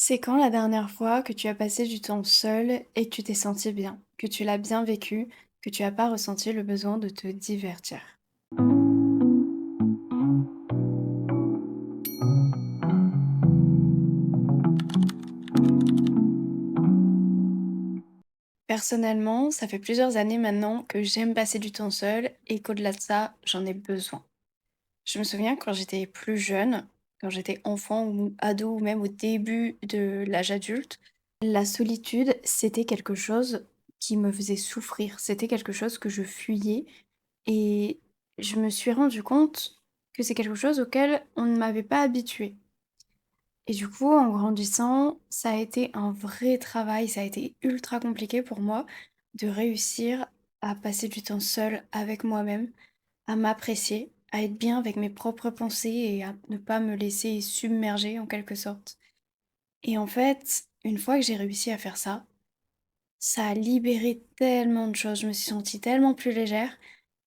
C'est quand la dernière fois que tu as passé du temps seul et que tu t'es senti bien, que tu l'as bien vécu, que tu as pas ressenti le besoin de te divertir? Personnellement, ça fait plusieurs années maintenant que j'aime passer du temps seul et qu'au-delà de ça, j'en ai besoin. Je me souviens quand j'étais plus jeune, quand j'étais enfant ou ado ou même au début de l'âge adulte, la solitude, c'était quelque chose qui me faisait souffrir. C'était quelque chose que je fuyais. Et je me suis rendu compte que c'est quelque chose auquel on ne m'avait pas habituée. Et du coup, en grandissant, ça a été un vrai travail, ça a été ultra compliqué pour moi de réussir à passer du temps seule avec moi-même, à m'apprécier, à être bien avec mes propres pensées et à ne pas me laisser submerger en quelque sorte. Et en fait, une fois que j'ai réussi à faire ça, ça a libéré tellement de choses. Je me suis sentie tellement plus légère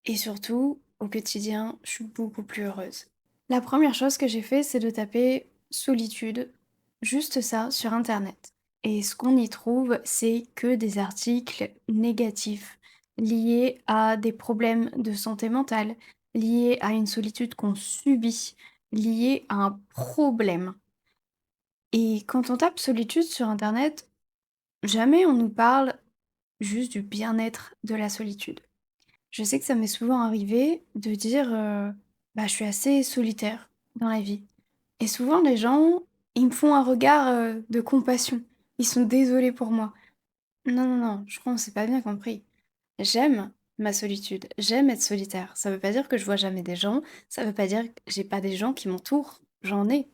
et surtout, au quotidien, je suis beaucoup plus heureuse. La première chose que j'ai fait, c'est de taper solitude, juste ça, sur internet. Et ce qu'on y trouve, c'est que des articles négatifs liés à des problèmes de santé mentale, liés à une solitude qu'on subit, liés à un problème. Et quand on tape solitude sur internet, jamais on nous parle juste du bien-être de la solitude. Je sais que ça m'est souvent arrivé de dire, «Bah, je suis assez solitaire dans la vie» et souvent les gens, ils me font un regard, de compassion. Ils sont désolés pour moi. Non, non, non, je crois qu'on s'est pas bien compris. J'aime ma solitude, j'aime être solitaire. Ça veut pas dire que je vois jamais des gens, ça veut pas dire que j'ai pas des gens qui m'entourent, j'en ai.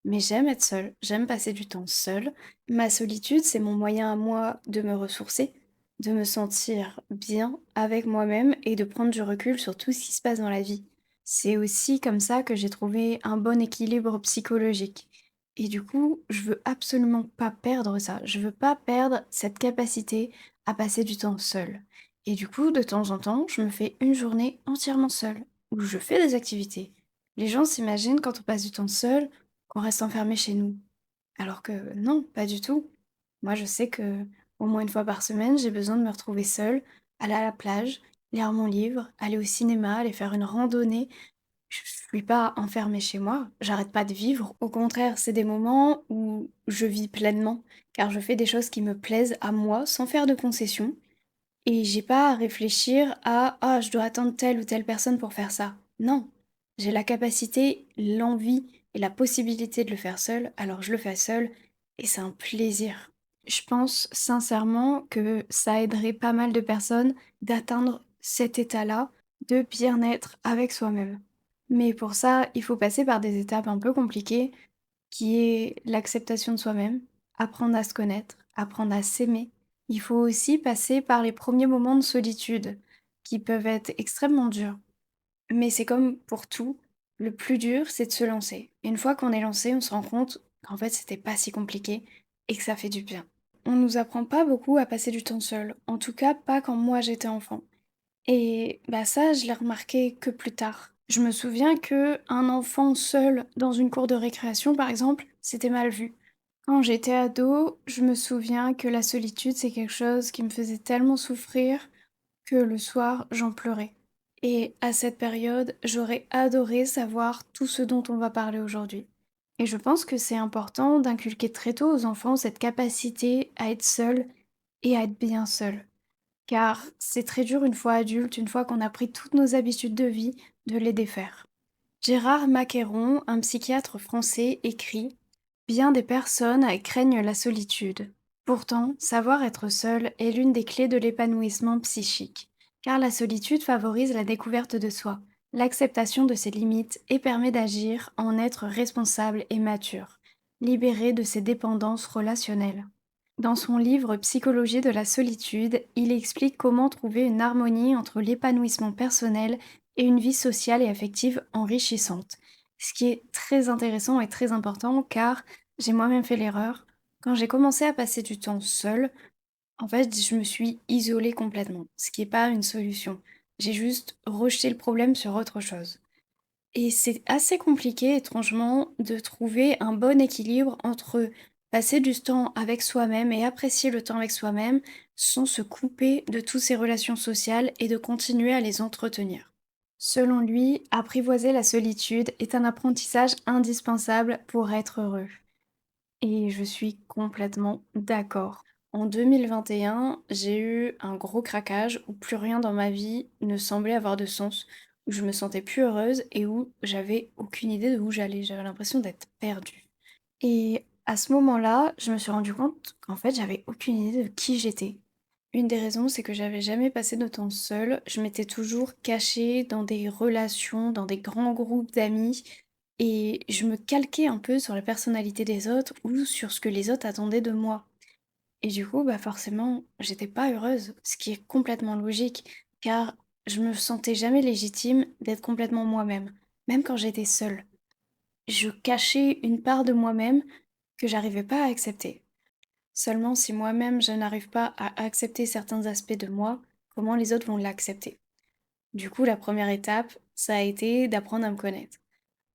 Mais j'aime être seule, j'aime passer du temps seule. Ma solitude, c'est mon moyen à moi de me ressourcer, de me sentir bien avec moi-même et de prendre du recul sur tout ce qui se passe dans la vie. C'est aussi comme ça que j'ai trouvé un bon équilibre psychologique. Et du coup, je veux absolument pas perdre ça. Je veux pas perdre cette capacité à passer du temps seule. Et du coup, de temps en temps, je me fais une journée entièrement seule, où je fais des activités. Les gens s'imaginent quand on passe du temps seul qu'on reste enfermé chez nous. Alors que non, pas du tout. Moi, je sais que au moins une fois par semaine, j'ai besoin de me retrouver seule, aller à la plage, lire mon livre, aller au cinéma, aller faire une randonnée. Je suis pas enfermée chez moi, j'arrête pas de vivre. Au contraire, c'est des moments où je vis pleinement, car je fais des choses qui me plaisent à moi, sans faire de concessions. Et j'ai pas à réfléchir à «Ah, je dois attendre telle ou telle personne pour faire ça». Non, j'ai la capacité, l'envie et la possibilité de le faire seule, alors je le fais seule et c'est un plaisir. Je pense sincèrement que ça aiderait pas mal de personnes d'atteindre cet état-là de bien-être avec soi-même. Mais pour ça, il faut passer par des étapes un peu compliquées, qui est l'acceptation de soi-même, apprendre à se connaître, apprendre à s'aimer. Il faut aussi passer par les premiers moments de solitude, qui peuvent être extrêmement durs. Mais c'est comme pour tout, le plus dur, c'est de se lancer. Et une fois qu'on est lancé, on se rend compte qu'en fait, c'était pas si compliqué et que ça fait du bien. On nous apprend pas beaucoup à passer du temps seul, en tout cas pas quand moi j'étais enfant. Et bah ça, je l'ai remarqué que plus tard. Je me souviens que un enfant seul dans une cour de récréation, par exemple, c'était mal vu. Quand j'étais ado, je me souviens que la solitude, c'est quelque chose qui me faisait tellement souffrir que le soir, j'en pleurais. Et à cette période, j'aurais adoré savoir tout ce dont on va parler aujourd'hui. Et je pense que c'est important d'inculquer très tôt aux enfants cette capacité à être seul et à être bien seul. Car c'est très dur une fois adulte, une fois qu'on a pris toutes nos habitudes de vie, de les défaire. Gérard Macqueron, un psychiatre français, écrit: «Bien des personnes craignent la solitude. Pourtant, savoir être seul est l'une des clés de l'épanouissement psychique, car la solitude favorise la découverte de soi, l'acceptation de ses limites et permet d'agir en être responsable et mature, libéré de ses dépendances relationnelles.» Dans son livre Psychologie de la solitude, il explique comment trouver une harmonie entre l'épanouissement personnel et une vie sociale et affective enrichissante. Ce qui est très intéressant et très important car j'ai moi-même fait l'erreur. Quand j'ai commencé à passer du temps seule, en fait, je me suis isolée complètement, ce qui n'est pas une solution. J'ai juste rejeté le problème sur autre chose. Et c'est assez compliqué, étrangement, de trouver un bon équilibre entre Passer du temps avec soi-même et apprécier le temps avec soi-même sans se couper de toutes ces relations sociales et de continuer à les entretenir. Selon lui, apprivoiser la solitude est un apprentissage indispensable pour être heureux. Et je suis complètement d'accord. En 2021, j'ai eu un gros craquage où plus rien dans ma vie ne semblait avoir de sens, où je me sentais plus heureuse et où j'avais aucune idée de où j'allais. J'avais l'impression d'être perdue. Et à ce moment-là, je me suis rendu compte qu'en fait, j'avais aucune idée de qui j'étais. Une des raisons, c'est que j'avais jamais passé de temps seule. Je m'étais toujours cachée dans des relations, dans des grands groupes d'amis, et je me calquais un peu sur la personnalité des autres ou sur ce que les autres attendaient de moi. Et du coup, bah forcément, j'étais pas heureuse, ce qui est complètement logique, car je me sentais jamais légitime d'être complètement moi-même, même quand j'étais seule. Je cachais une part de moi-même que j'arrivais pas à accepter. Seulement si moi-même je n'arrive pas à accepter certains aspects de moi, comment les autres vont l'accepter? Du coup, la première étape, ça a été d'apprendre à me connaître.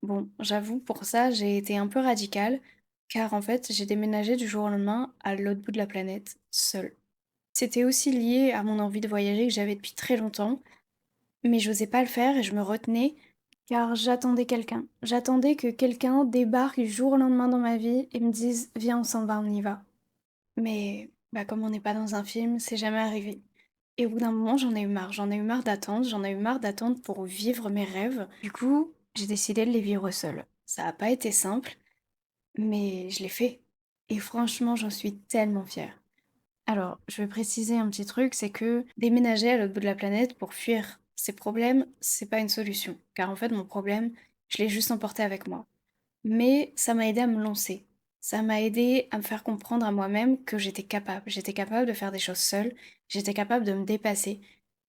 Bon, j'avoue, pour ça, j'ai été un peu radicale, car en fait, j'ai déménagé du jour au lendemain à l'autre bout de la planète, seule. C'était aussi lié à mon envie de voyager que j'avais depuis très longtemps, mais j'osais pas le faire et je me retenais, car j'attendais quelqu'un. J'attendais que quelqu'un débarque du jour au lendemain dans ma vie et me dise: «Viens, on s'en va, on y va». Mais bah, comme on n'est pas dans un film, c'est jamais arrivé. Et au bout d'un moment, j'en ai eu marre. J'en ai eu marre d'attendre, j'en ai eu marre d'attendre pour vivre mes rêves. Du coup, j'ai décidé de les vivre seule. Ça a pas été simple, mais je l'ai fait. Et franchement, j'en suis tellement fière. Alors, je vais préciser un petit truc, c'est que déménager à l'autre bout de la planète pour fuir ses problèmes, c'est pas une solution. Car en fait, mon problème, je l'ai juste emporté avec moi. Mais ça m'a aidé à me lancer. Ça m'a aidé à me faire comprendre à moi-même que j'étais capable. J'étais capable de faire des choses seule, j'étais capable de me dépasser.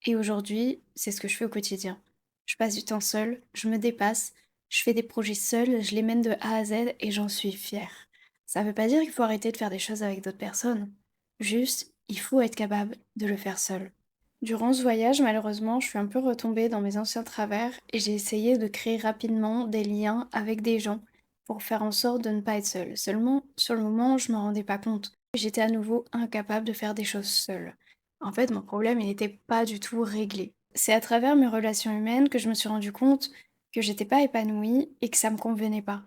Et aujourd'hui, c'est ce que je fais au quotidien. Je passe du temps seule, je me dépasse, je fais des projets seuls, je les mène de A à Z et j'en suis fière. Ça veut pas dire qu'il faut arrêter de faire des choses avec d'autres personnes. Juste, il faut être capable de le faire seul. Durant ce voyage, malheureusement, je suis un peu retombée dans mes anciens travers et j'ai essayé de créer rapidement des liens avec des gens pour faire en sorte de ne pas être seule. Seulement, sur le moment, je me rendais pas compte. J'étais à nouveau incapable de faire des choses seule. En fait, mon problème, il n'était pas du tout réglé. C'est à travers mes relations humaines que je me suis rendu compte que j'étais pas épanouie et que ça me convenait pas.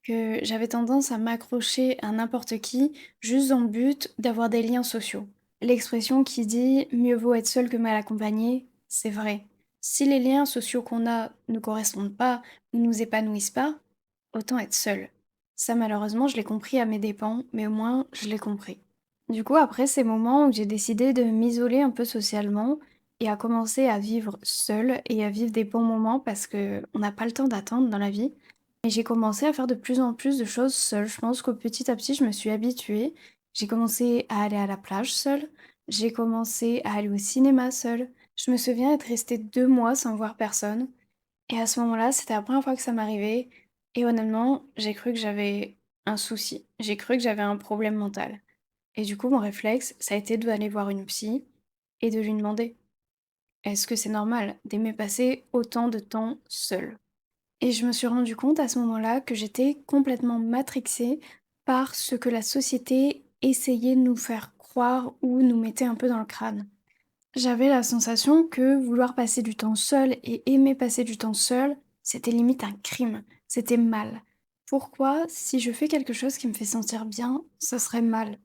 Que j'avais tendance à m'accrocher à n'importe qui juste dans le but d'avoir des liens sociaux. L'expression qui dit mieux vaut être seul que mal accompagné, c'est vrai. Si les liens sociaux qu'on a ne correspondent pas ou nous épanouissent pas, autant être seul. Ça, malheureusement, je l'ai compris à mes dépens, mais au moins, je l'ai compris. Du coup, après ces moments où j'ai décidé de m'isoler un peu socialement et à commencer à vivre seule et à vivre des bons moments parce que on n'a pas le temps d'attendre dans la vie, et j'ai commencé à faire de plus en plus de choses seule. Je pense qu'au petit à petit, je me suis habituée. J'ai commencé à aller à la plage seule. J'ai commencé à aller au cinéma seule. Je me souviens être restée 2 mois sans voir personne. Et à ce moment-là, c'était la première fois que ça m'arrivait. Et honnêtement, j'ai cru que j'avais un souci. J'ai cru que j'avais un problème mental. Et du coup, mon réflexe, ça a été d'aller voir une psy et de lui demander: «Est-ce que c'est normal d'aimer passer autant de temps seule?» Et je me suis rendu compte à ce moment-là que j'étais complètement matrixée par ce que la société essayait de nous faire croire ou nous mettait un peu dans le crâne. J'avais la sensation que vouloir passer du temps seul et aimer passer du temps seul, c'était limite un crime, c'était mal. Pourquoi, si je fais quelque chose qui me fait sentir bien, ce serait mal?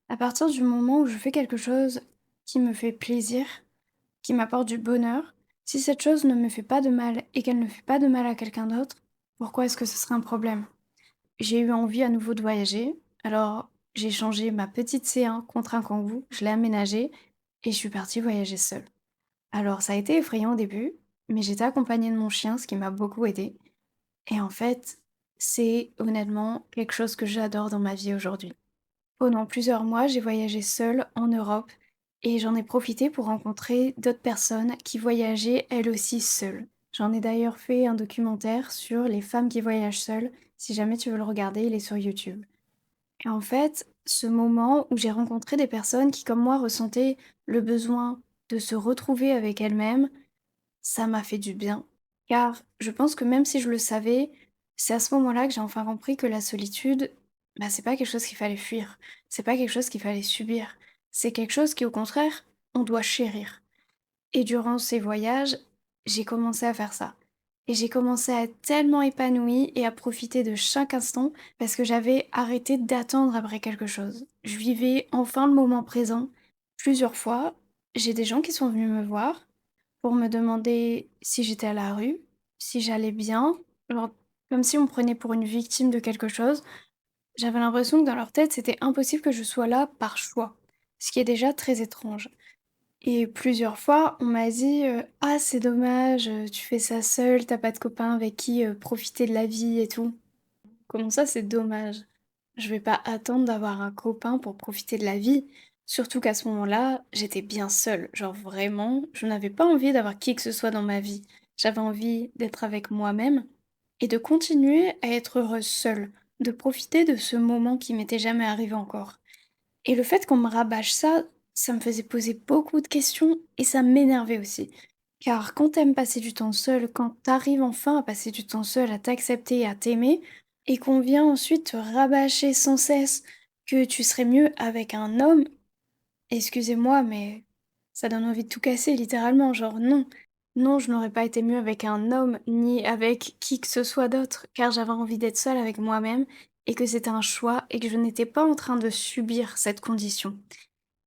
À partir du moment où je fais quelque chose qui me fait plaisir, qui m'apporte du bonheur, si cette chose ne me fait pas de mal et qu'elle ne fait pas de mal à quelqu'un d'autre, pourquoi est-ce que ce serait un problème? J'ai eu envie à nouveau de voyager, alors j'ai changé ma petite C1 contre un Kangoo, je l'ai aménagée et je suis partie voyager seule. Alors ça a été effrayant au début, mais j'étais accompagnée de mon chien, ce qui m'a beaucoup aidée. Et en fait, c'est honnêtement quelque chose que j'adore dans ma vie aujourd'hui. Pendant plusieurs mois, j'ai voyagé seule en Europe et j'en ai profité pour rencontrer d'autres personnes qui voyageaient elles aussi seules. J'en ai d'ailleurs fait un documentaire sur les femmes qui voyagent seules. Si jamais tu veux le regarder, il est sur YouTube. Et en fait, ce moment où j'ai rencontré des personnes qui, comme moi, ressentaient le besoin de se retrouver avec elles-mêmes, ça m'a fait du bien. Car je pense que même si je le savais, c'est à ce moment-là que j'ai enfin compris que la solitude, bah, c'est pas quelque chose qu'il fallait fuir, c'est pas quelque chose qu'il fallait subir, c'est quelque chose qui, au contraire, on doit chérir. Et durant ces voyages, j'ai commencé à faire ça. Et j'ai commencé à être tellement épanouie et à profiter de chaque instant parce que j'avais arrêté d'attendre après quelque chose. Je vivais enfin le moment présent. Plusieurs fois, j'ai des gens qui sont venus me voir pour me demander si j'étais à la rue, si j'allais bien, genre comme si on me prenait pour une victime de quelque chose. J'avais l'impression que dans leur tête, c'était impossible que je sois là par choix, ce qui est déjà très étrange. Et plusieurs fois, on m'a dit, «Ah c'est dommage, tu fais ça seule, tu pas de copain avec qui, profiter de la vie et tout». Comment ça, c'est dommage? Je vais pas attendre d'avoir un copain pour profiter de la vie. Surtout qu'à ce moment-là, j'étais bien seule. Genre vraiment, je n'avais pas envie d'avoir qui que ce soit dans ma vie. J'avais envie d'être avec moi-même et de continuer à être heureuse seule, de profiter de ce moment qui m'était jamais arrivé encore. Et le fait qu'on me rabâche ça, ça me faisait poser beaucoup de questions et ça m'énervait aussi. Car quand t'aimes passer du temps seul, quand t'arrives enfin à passer du temps seul, à t'accepter et à t'aimer, et qu'on vient ensuite te rabâcher sans cesse que tu serais mieux avec un homme, excusez-moi, mais ça donne envie de tout casser littéralement, genre non. Non, je n'aurais pas été mieux avec un homme, ni avec qui que ce soit d'autre, car j'avais envie d'être seule avec moi-même, et que c'était un choix, et que je n'étais pas en train de subir cette condition.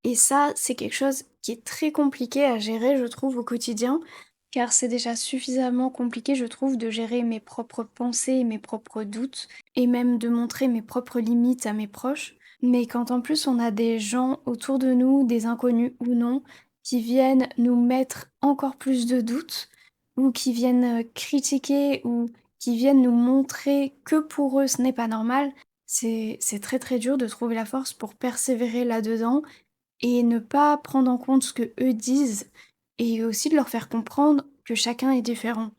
Et ça, c'est quelque chose qui est très compliqué à gérer, je trouve, au quotidien, car c'est déjà suffisamment compliqué, je trouve, de gérer mes propres pensées et mes propres doutes, et même de montrer mes propres limites à mes proches. Mais quand en plus on a des gens autour de nous, des inconnus ou non, qui viennent nous mettre encore plus de doutes, ou qui viennent critiquer, ou qui viennent nous montrer que pour eux ce n'est pas normal, c'est très très dur de trouver la force pour persévérer là-dedans et ne pas prendre en compte ce que eux disent et aussi de leur faire comprendre que chacun est différent.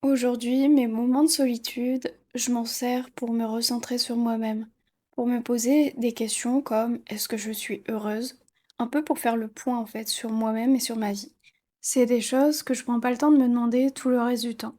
Aujourd'hui, mes moments de solitude, je m'en sers pour me recentrer sur moi-même, pour me poser des questions comme est-ce que je suis heureuse? Un peu pour faire le point en fait sur moi-même et sur ma vie. C'est des choses que je prends pas le temps de me demander tout le reste du temps.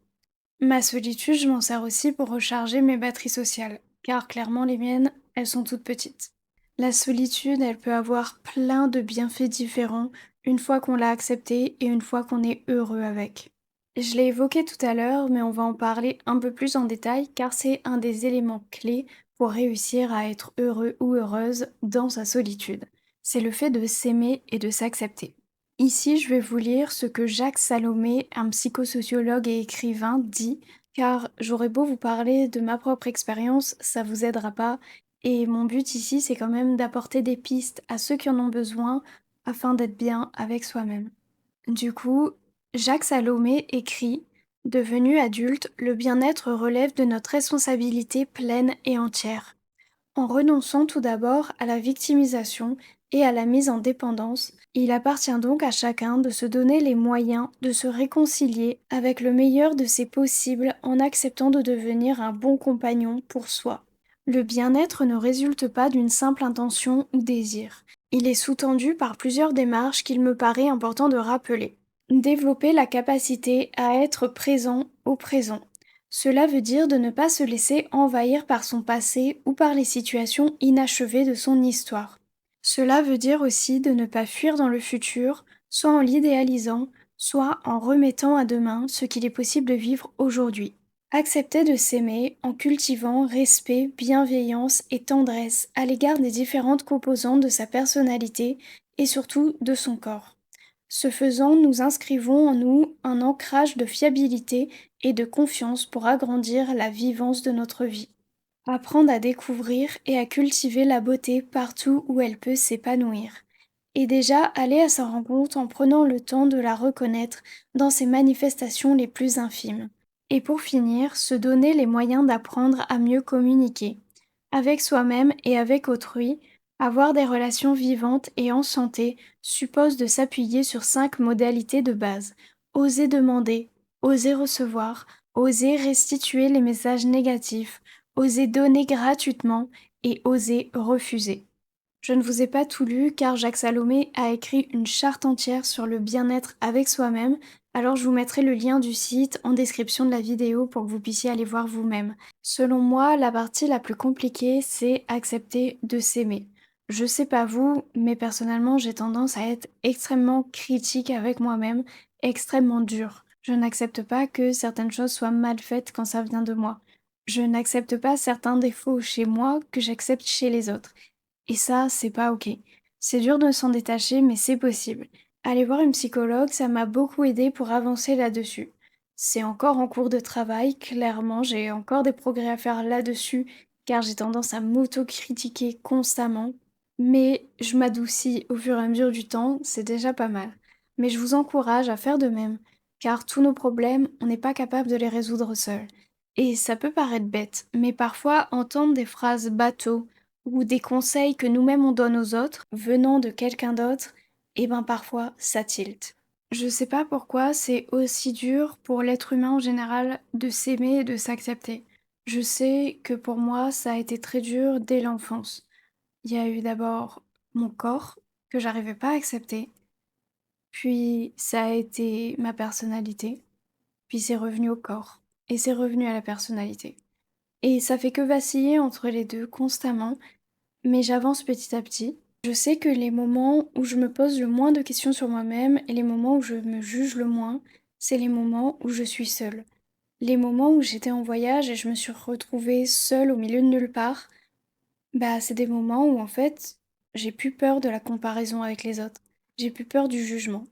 Ma solitude, je m'en sers aussi pour recharger mes batteries sociales, car clairement les miennes, elles sont toutes petites. La solitude, elle peut avoir plein de bienfaits différents une fois qu'on l'a acceptée et une fois qu'on est heureux avec. Je l'ai évoqué tout à l'heure, mais on va en parler un peu plus en détail car c'est un des éléments clés pour réussir à être heureux ou heureuse dans sa solitude. C'est le fait de s'aimer et de s'accepter. Ici, je vais vous lire ce que Jacques Salomé, un psychosociologue et écrivain, dit, car j'aurais beau vous parler de ma propre expérience, ça vous aidera pas, et mon but ici, c'est quand même d'apporter des pistes à ceux qui en ont besoin afin d'être bien avec soi-même. Du coup, Jacques Salomé écrit: «Devenu adulte, le bien-être relève de notre responsabilité pleine et entière. En renonçant tout d'abord à la victimisation et à la mise en dépendance, il appartient donc à chacun de se donner les moyens de se réconcilier avec le meilleur de ses possibles en acceptant de devenir un bon compagnon pour soi. Le bien-être ne résulte pas d'une simple intention ou désir. Il est sous-tendu par plusieurs démarches qu'il me paraît important de rappeler. Développer la capacité à être présent au présent. Cela veut dire de ne pas se laisser envahir par son passé ou par les situations inachevées de son histoire. Cela veut dire aussi de ne pas fuir dans le futur, soit en l'idéalisant, soit en remettant à demain ce qu'il est possible de vivre aujourd'hui. Accepter de s'aimer en cultivant respect, bienveillance et tendresse à l'égard des différentes composantes de sa personnalité et surtout de son corps. Ce faisant, nous inscrivons en nous un ancrage de fiabilité et de confiance pour agrandir la vivance de notre vie. Apprendre à découvrir et à cultiver la beauté partout où elle peut s'épanouir. Et déjà aller à sa rencontre en prenant le temps de la reconnaître dans ses manifestations les plus infimes. Et pour finir, se donner les moyens d'apprendre à mieux communiquer. Avec soi-même et avec autrui, avoir des relations vivantes et en santé suppose de s'appuyer sur 5 modalités de base. Oser demander, oser recevoir, oser restituer les messages négatifs, oser donner gratuitement et oser refuser. Je ne vous ai pas tout lu car Jacques Salomé a écrit une charte entière sur le bien-être avec soi-même, alors je vous mettrai le lien du site en description de la vidéo pour que vous puissiez aller voir vous-même. Selon moi, la partie la plus compliquée, c'est accepter de s'aimer. Je sais pas vous, mais personnellement, j'ai tendance à être extrêmement critique avec moi-même, extrêmement dure. Je n'accepte pas que certaines choses soient mal faites quand ça vient de moi. Je n'accepte pas certains défauts chez moi que j'accepte chez les autres. Et ça, c'est pas OK. C'est dur de s'en détacher, mais c'est possible. Aller voir une psychologue, ça m'a beaucoup aidé pour avancer là-dessus. C'est encore en cours de travail, clairement, j'ai encore des progrès à faire là-dessus, car j'ai tendance à m'auto-critiquer constamment. Mais je m'adoucis au fur et à mesure du temps, c'est déjà pas mal. Mais je vous encourage à faire de même, car tous nos problèmes, on n'est pas capable de les résoudre seuls. Et ça peut paraître bête, mais parfois entendre des phrases bateaux, ou des conseils que nous-mêmes on donne aux autres, venant de quelqu'un d'autre, et ben parfois ça tilt. Je sais pas pourquoi c'est aussi dur pour l'être humain en général de s'aimer et de s'accepter. Je sais que pour moi ça a été très dur dès l'enfance. Il y a eu d'abord mon corps que j'arrivais pas à accepter, puis ça a été ma personnalité, puis c'est revenu au corps, et c'est revenu à la personnalité. Et ça fait que vaciller entre les deux constamment, mais j'avance petit à petit. Je sais que les moments où je me pose le moins de questions sur moi-même et les moments où je me juge le moins, c'est les moments où je suis seule. Les moments où j'étais en voyage et je me suis retrouvée seule au milieu de nulle part, bah c'est des moments où en fait j'ai plus peur de la comparaison avec les autres. J'ai plus peur du jugement.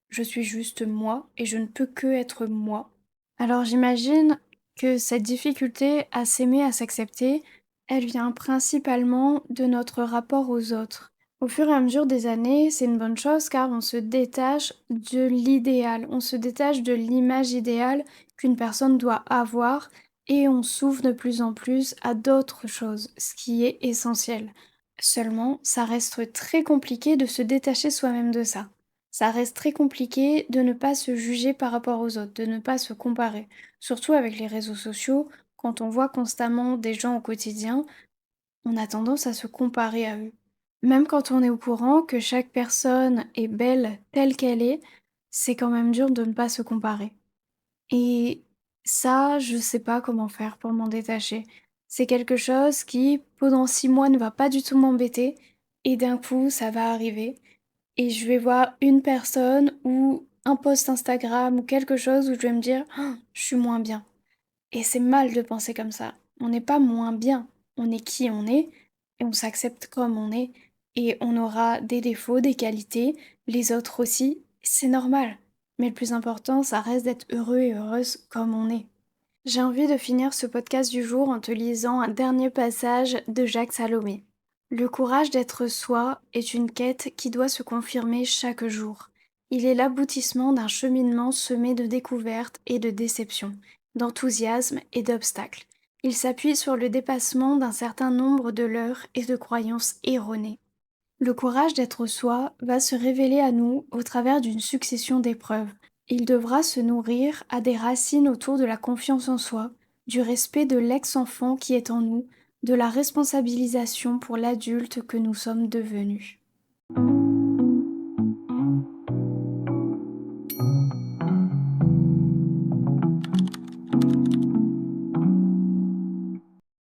Je suis juste moi et je ne peux que être moi. Alors j'imagine que cette difficulté à s'aimer, à s'accepter, elle vient principalement de notre rapport aux autres. Au fur et à mesure des années, c'est une bonne chose car on se détache de l'idéal, on se détache de l'image idéale qu'une personne doit avoir et on s'ouvre de plus en plus à d'autres choses, ce qui est essentiel. Seulement, ça reste très compliqué de se détacher soi-même de ça. Ça reste très compliqué de ne pas se juger par rapport aux autres, de ne pas se comparer. Surtout avec les réseaux sociaux, quand on voit constamment des gens au quotidien, on a tendance à se comparer à eux. Même quand on est au courant que chaque personne est belle telle qu'elle est, c'est quand même dur de ne pas se comparer. Et ça, je sais pas comment faire pour m'en détacher. C'est quelque chose qui, pendant 6 mois, ne va pas du tout m'embêter, et d'un coup, ça va arriver, et je vais voir une personne ou un post Instagram ou quelque chose où je vais me dire: «Ah, je suis moins bien». Et c'est mal de penser comme ça. On n'est pas moins bien, on est qui on est et on s'accepte comme on est et on aura des défauts, des qualités, les autres aussi, c'est normal. Mais le plus important, ça reste d'être heureux et heureuse comme on est. J'ai envie de finir ce podcast du jour en te lisant un dernier passage de Jacques Salomé. Le courage d'être soi est une quête qui doit se confirmer chaque jour. Il est l'aboutissement d'un cheminement semé de découvertes et de déceptions, d'enthousiasme et d'obstacles. Il s'appuie sur le dépassement d'un certain nombre de leurres et de croyances erronées. Le courage d'être soi va se révéler à nous au travers d'une succession d'épreuves. Il devra se nourrir à des racines autour de la confiance en soi, du respect de l'ex-enfant qui est en nous, de la responsabilisation pour l'adulte que nous sommes devenus.